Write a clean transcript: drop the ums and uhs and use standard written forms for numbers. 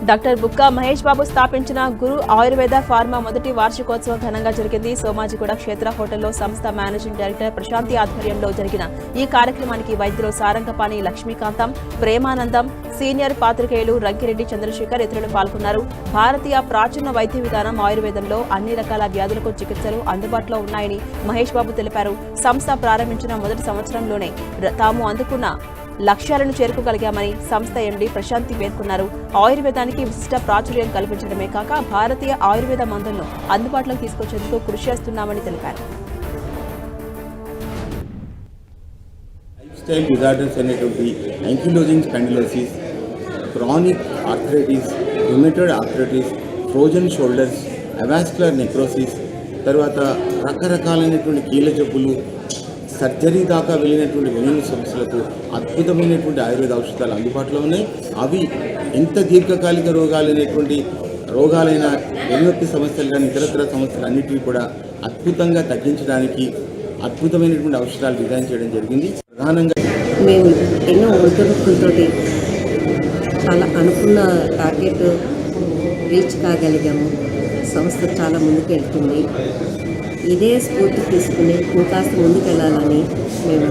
Doctor బుక్కా Mahesh Babu స్థాపించిన గురు Ayurveda pharma మొదటి వార్షికోత్సవం ఘనంగా జరిగింది. సోమాజిగూడ క్షేత్ర హోటల్లో సంస్థ మేనేజింగ్ డైరెక్టర్ ప్రశాంతి ఆధ్వర్యంలో జరిగిన ఈ కార్యక్రమానికి వైద్యులు సారంగపాణి లక్ష్మీకాంతం, ప్రేమానందం, సీనియర్ పాత్రికేయులు రంకిరెడ్డి చంద్రశేఖర్ ఇతరులు పాల్గొన్నారు. భారతీయ ప్రాచీన వైద్య విధానం ఆయుర్వేదంలో అన్ని రకాల వ్యాధులకు చికిత్సలు అందుబాటులో ఉన్నాయని మహేష్ బాబు తెలిపారు. సంస్థ ప్రారంభించిన మొదటి సంవత్సరంలోనే తాము అందుకున్న లక్ష్యాలను చేరుకోగలిగామని సంస్థ ఎండీ ప్రశాంతి పేర్కొన్నారు. ఆయుర్వేదానికి విశిష్ట ప్రాచుర్యం కల్పించడమే కాక భారతీయ ఆయుర్వేద మందులను అందుబాటులోకి తీసుకొచ్చేందుకు కృషి చేస్తున్నామని తెలిపారు. లైఫ్స్టైల్ డిజార్డర్స్ అనేటువంటి ankylosing spondylosis, chronic arthritis, rheumatoid arthritis, frozen shoulders, avascular necrosis, తర్వాత రకరకాలైనటువంటి కీళ్ళ జబ్బులు, సర్జరీ దాకా వెళ్ళినటువంటి వెన్నుల సమస్యలకు అద్భుతమైనటువంటి ఆయుర్వేద ఔషధాలు అందుబాటులో ఉన్నాయి. అవి ఎంత దీర్ఘకాలిక రోగాలైన వెన్నునొప్పి సమస్యలు కానీ ఇతరత్ర సమస్యలు అన్నిటినీ కూడా అద్భుతంగా తగ్గించడానికి అద్భుతమైనటువంటి ఔషధాలు డిజైన్ చేయడం జరిగింది. ప్రధానంగా మేము ఎన్నో ఒడిదుడుకులతో చాలా అనుకున్న టార్గెట్ రీచ్ కాగలిగాము. సంస్థ చాలా ముందుకు వెళ్తుంది. ఇదే స్ఫూర్తి తీసుకుని ఇంకాస్త ముందుకెళ్ళాలని మేము